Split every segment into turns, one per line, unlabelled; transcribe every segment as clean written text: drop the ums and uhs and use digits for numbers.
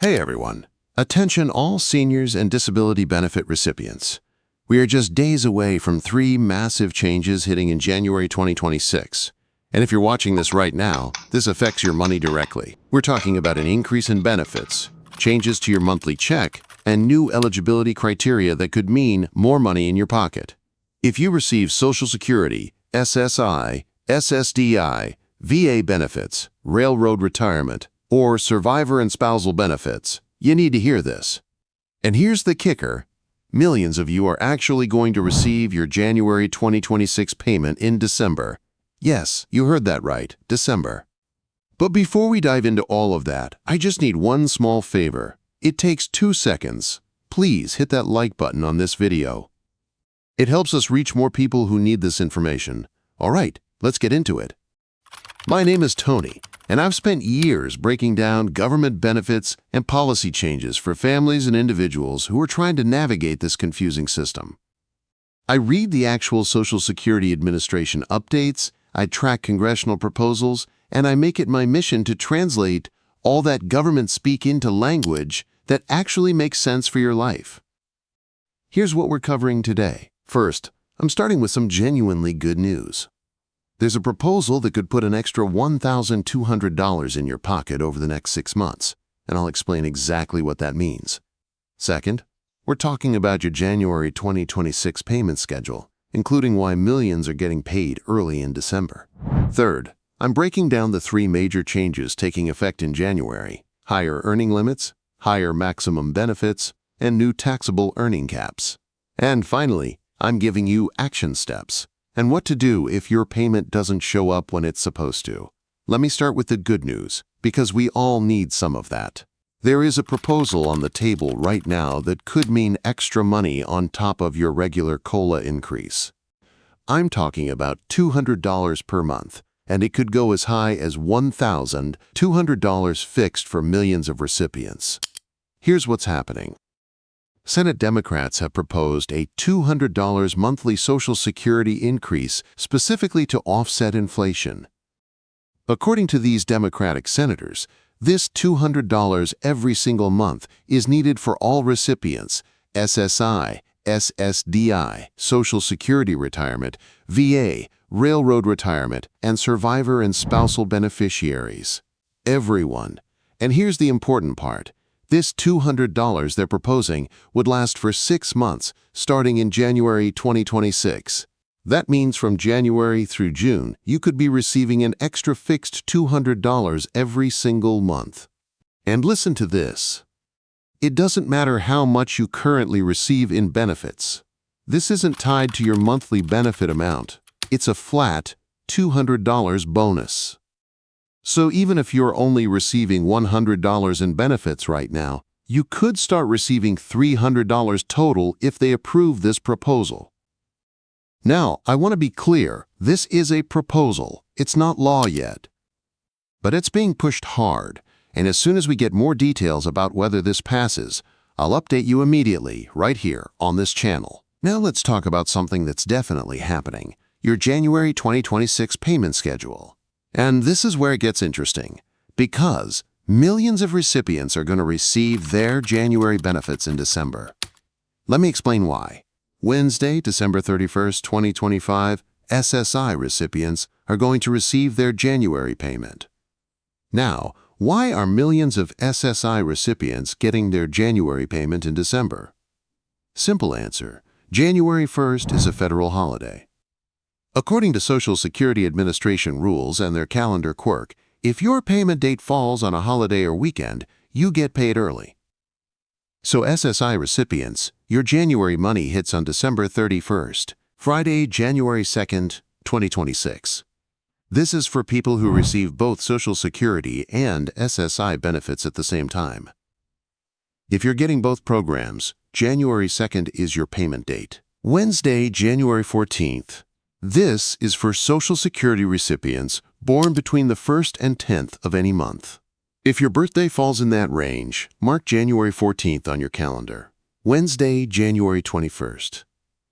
Hey everyone! Attention all seniors and disability benefit recipients. We are just days away from 3 massive changes hitting in January 2026. And if you're watching this right now, this affects your money directly. We're talking about an increase in benefits, changes to your monthly check, and new eligibility criteria that could mean more money in your pocket. If you receive Social Security, SSI, SSDI, VA benefits, railroad retirement, or survivor and spousal benefits, you need to hear this. And here's the kicker. Millions of you are actually going to receive your January 2026 payment in December. Yes, you heard that right, December. But before we dive into all of that, I just need one small favor. It takes 2 seconds. Please hit that like button on this video. It helps us reach more people who need this information. All right, let's get into it. My name is Tony, and I've spent years breaking down government benefits and policy changes for families and individuals who are trying to navigate this confusing system. I read the actual Social Security Administration updates, I track congressional proposals, and I make it my mission to translate all that government speak into language that actually makes sense for your life. Here's what we're covering today. First, I'm starting with some genuinely good news. There's a proposal that could put an extra $1,200 in your pocket over the next 6 months, and I'll explain exactly what that means. Second, we're talking about your January 2026 payment schedule, including why millions are getting paid early in December. Third, I'm breaking down the 3 major changes taking effect in January: higher earning limits, higher maximum benefits, and new taxable earning caps. And finally, I'm giving you action steps and what to do if your payment doesn't show up when it's supposed to. Let me start with the good news, because we all need some of that. There is a proposal on the table right now that could mean extra money on top of your regular COLA increase. I'm talking about $200 per month, and it could go as high as $1,200 fixed for millions of recipients. Here's what's happening. Senate Democrats have proposed a $200 monthly Social Security increase specifically to offset inflation. According to these Democratic senators, this $200 every single month is needed for all recipients: SSI, SSDI, Social Security retirement, VA, railroad retirement, and survivor and spousal beneficiaries. Everyone. And here's the important part. This $200 they're proposing would last for 6 months, starting in January 2026. That means from January through June, you could be receiving an extra fixed $200 every single month. And listen to this. It doesn't matter how much you currently receive in benefits. This isn't tied to your monthly benefit amount. It's a flat $200 bonus. So even if you're only receiving $100 in benefits right now, you could start receiving $300 total if they approve this proposal. Now, I want to be clear, this is a proposal. It's not law yet. But it's being pushed hard, and as soon as we get more details about whether this passes, I'll update you immediately right here on this channel. Now let's talk about something that's definitely happening: your January 2026 payment schedule. And this is where it gets interesting, because millions of recipients are going to receive their January benefits in December. Let me explain why. Wednesday, December 31st, 2025, SSI recipients are going to receive their January payment. Now, why are millions of SSI recipients getting their January payment in December? Simple answer: January 1st is a federal holiday. According to Social Security Administration rules and their calendar quirk, if your payment date falls on a holiday or weekend, you get paid early. So SSI recipients, your January money hits on December 31st, Friday, January 2nd, 2026. This is for people who receive both Social Security and SSI benefits at the same time. If you're getting both programs, January 2nd is your payment date. Wednesday, January 14th. This is for Social Security recipients born between the 1st and 10th of any month. If your birthday falls in that range, mark January 14th on your calendar. Wednesday, January 21st.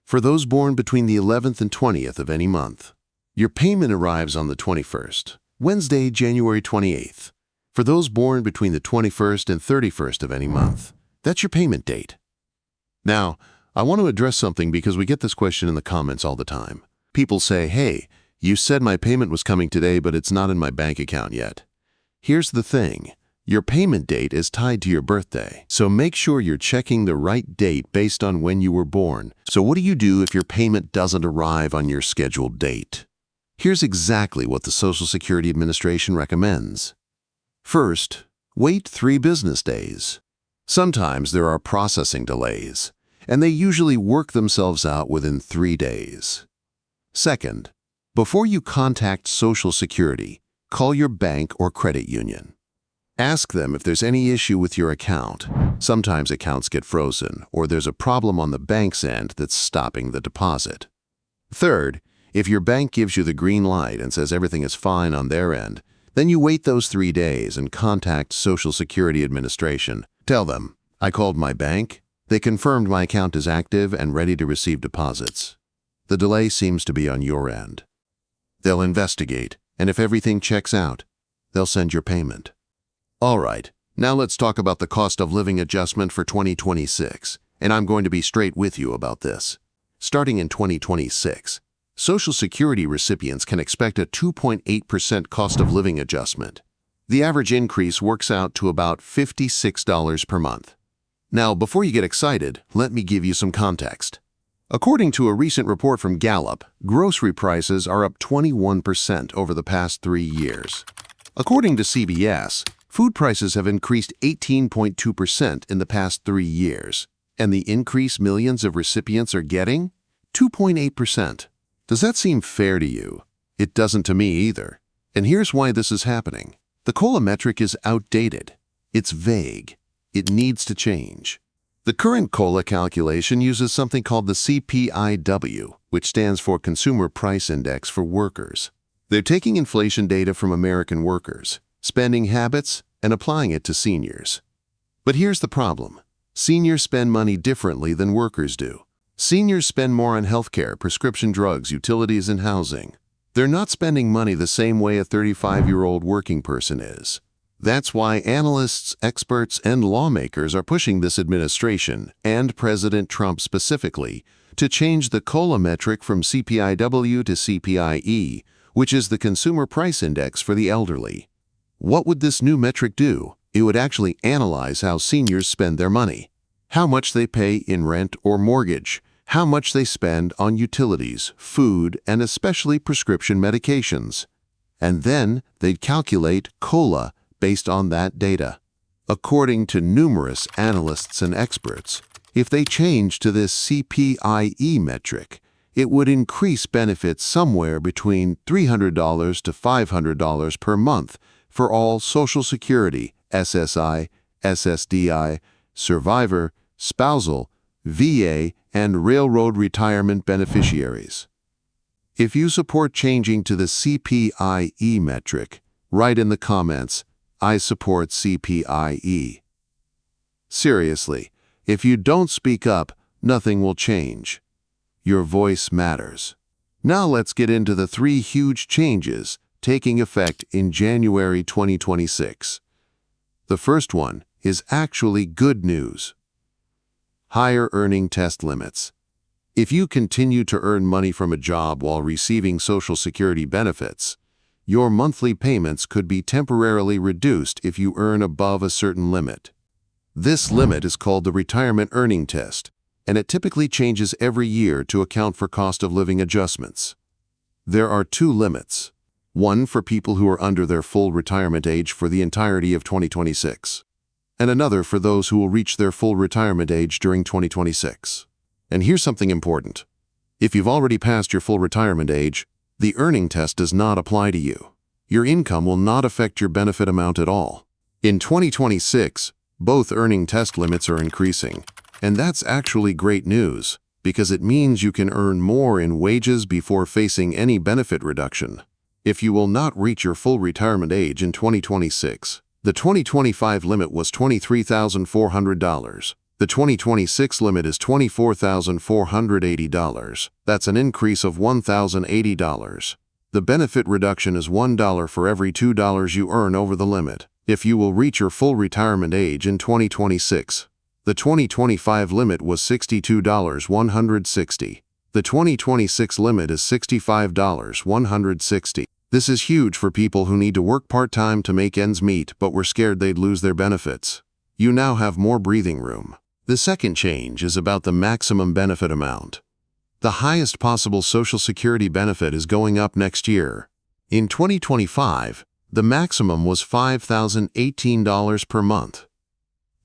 For those born between the 11th and 20th of any month, your payment arrives on the 21st. Wednesday, January 28th. For those born between the 21st and 31st of any month, that's your payment date. Now, I want to address something because we get this question in the comments all the time. People say, hey, you said my payment was coming today, but it's not in my bank account yet. Here's the thing. Your payment date is tied to your birthday, so make sure you're checking the right date based on when you were born. So what do you do if your payment doesn't arrive on your scheduled date? Here's exactly what the Social Security Administration recommends. First, wait 3 business days. Sometimes there are processing delays, and they usually work themselves out within 3 days. Second, before you contact Social Security, call your bank or credit union. Ask them if there's any issue with your account. Sometimes accounts get frozen, or there's a problem on the bank's end that's stopping the deposit. Third, if your bank gives you the green light and says everything is fine on their end, then you wait those 3 days and contact Social Security Administration. Tell them, I called my bank. They confirmed my account is active and ready to receive deposits. The delay seems to be on your end. They'll investigate, and if everything checks out, they'll send your payment. All right, now let's talk about the cost of living adjustment for 2026, and I'm going to be straight with you about this. Starting in 2026, Social Security recipients can expect a 2.8% cost of living adjustment. The average increase works out to about $56 per month. Now, before you get excited, let me give you some context. According to a recent report from Gallup, grocery prices are up 21% over the past 3 years. According to CBS, food prices have increased 18.2% in the past 3 years, and the increase millions of recipients are getting? 2.8%. Does that seem fair to you? It doesn't to me either. And here's why this is happening. The COLA metric is outdated. It's vague. It needs to change. The current COLA calculation uses something called the CPIW, which stands for Consumer Price Index for workers. They're taking inflation data from American workers, spending habits, and applying it to seniors. But here's the problem. Seniors spend money differently than workers do. Seniors spend more on healthcare, prescription drugs, utilities, and housing. They're not spending money the same way a 35-year-old working person is. That's why analysts, experts, and lawmakers are pushing this administration, and President Trump specifically, to change the COLA metric from CPIW to CPIE, which is the Consumer Price Index for the elderly. What would this new metric do? It would actually analyze how seniors spend their money, how much they pay in rent or mortgage, how much they spend on utilities, food, and especially prescription medications. And then they'd calculate COLA based on that data. According to numerous analysts and experts, if they change to this CPIE metric, it would increase benefits somewhere between $300 to $500 per month for all Social Security, SSI, SSDI, survivor, spousal, VA, and railroad retirement beneficiaries. If you support changing to the CPIE metric, write in the comments, I support CPIE. Seriously, if you don't speak up, nothing will change. Your voice matters. Now let's get into the 3 huge changes taking effect in January 2026. The first one is actually good news. Higher earning test limits. If you continue to earn money from a job while receiving Social Security benefits, your monthly payments could be temporarily reduced if you earn above a certain limit. This limit is called the Retirement Earning Test, and it typically changes every year to account for cost of living adjustments. There are 2 limits. One for people who are under their full retirement age for the entirety of 2026, and another for those who will reach their full retirement age during 2026. And here's something important. If you've already passed your full retirement age, the earning test does not apply to you. Your income will not affect your benefit amount at all. In 2026, both earning test limits are increasing, and that's actually great news because it means you can earn more in wages before facing any benefit reduction. If you will not reach your full retirement age in 2026, the 2025 limit was $23,400. The 2026 limit is $24,480. That's an increase of $1,080. The benefit reduction is $1 for every $2 you earn over the limit. if you will reach your full retirement age in 2026. The 2025 limit was $62,160. The 2026 limit is $65,160. This is huge for people who need to work part-time to make ends meet but were scared they'd lose their benefits. You now have more breathing room. The second change is about the maximum benefit amount. The highest possible Social Security benefit is going up next year. In 2025, the maximum was $5,018 per month.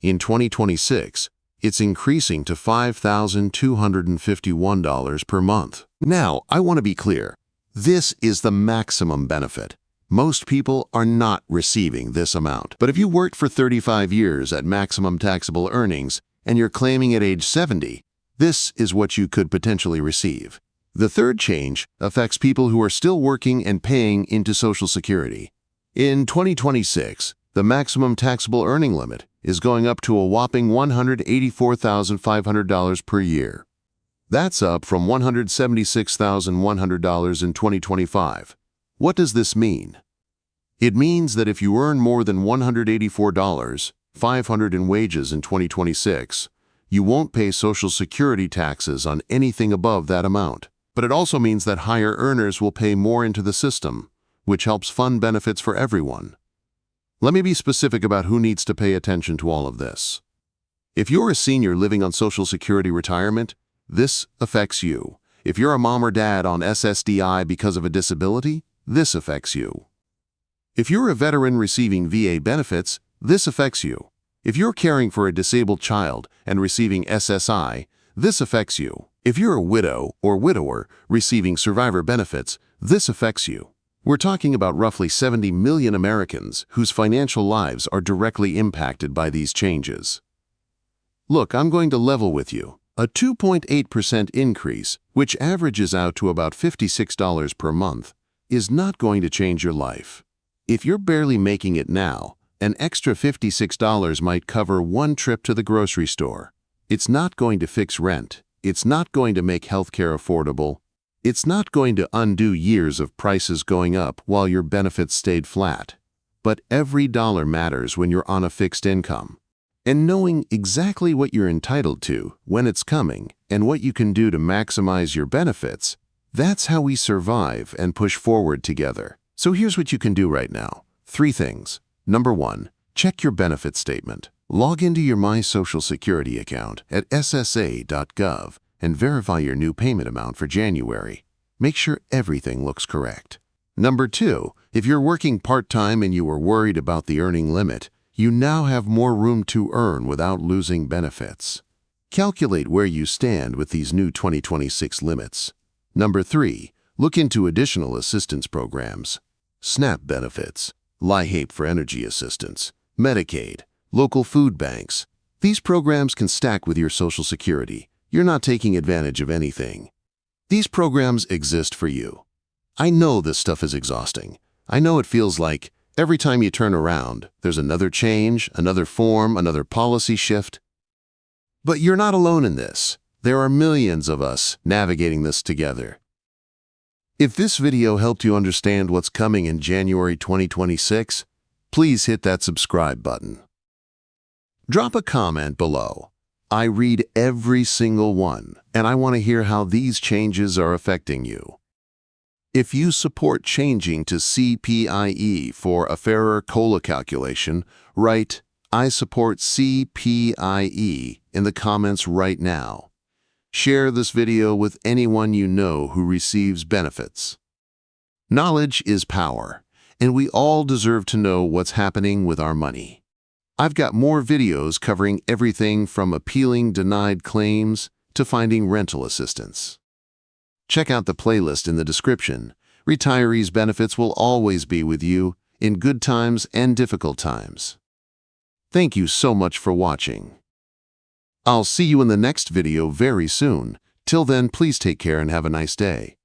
In 2026, it's increasing to $5,251 per month. Now, I want to be clear. This is the maximum benefit. Most people are not receiving this amount. But if you worked for 35 years at maximum taxable earnings and you're claiming at age 70, this is what you could potentially receive. The third change affects people who are still working and paying into Social Security. In 2026, the maximum taxable earning limit is going up to a whopping $184,500 per year. That's up from $176,100 in 2025. What does this mean? It means that if you earn more than $184,500 in wages in 2026, you won't pay Social Security taxes on anything above that amount. But it also means that higher earners will pay more into the system, which helps fund benefits for everyone. Let me be specific about who needs to pay attention to all of this. If you're a senior living on Social Security retirement, this affects you. If you're a mom or dad on SSDI because of a disability, this affects you. If you're a veteran receiving VA benefits, this affects you. If you're caring for a disabled child and receiving SSI, this affects you. If you're a widow or widower receiving survivor benefits, this affects you. We're talking about roughly 70 million Americans whose financial lives are directly impacted by these changes. Look, I'm going to level with you. A 2.8% increase, which averages out to about $56 per month, is not going to change your life. If you're barely making it now, an extra $56 might cover one trip to the grocery store. It's not going to fix rent. It's not going to make healthcare affordable. It's not going to undo years of prices going up while your benefits stayed flat. But every dollar matters when you're on a fixed income. And knowing exactly what you're entitled to, when it's coming, and what you can do to maximize your benefits, that's how we survive and push forward together. So here's what you can do right now. 3 things. Number 1, check your benefit statement. Log into your My Social Security account at ssa.gov and verify your new payment amount for January. Make sure everything looks correct. Number 2, if you're working part-time and you were worried about the earning limit, you now have more room to earn without losing benefits. Calculate where you stand with these new 2026 limits. Number 3, look into additional assistance programs. SNAP benefits, LIHEAP for energy assistance, Medicaid, local food banks. These programs can stack with your Social Security. You're not taking advantage of anything. These programs exist for you. I know this stuff is exhausting. I know it feels like every time you turn around, there's another change, another form, another policy shift. But you're not alone in this. There are millions of us navigating this together. If this video helped you understand what's coming in January 2026, please hit that subscribe button. Drop a comment below. I read every single one, and I want to hear how these changes are affecting you. If you support changing to CPIE for a fairer COLA calculation, write, "I support CPIE" in the comments right now. Share this video with anyone you know who receives benefits. Knowledge is power, and we all deserve to know what's happening with our money. I've got more videos covering everything from appealing denied claims to finding rental assistance. Check out the playlist in the description. Retirees' benefits will always be with you in good times and difficult times. Thank you so much for watching. I'll see you in the next video very soon. Till then, please take care and have a nice day.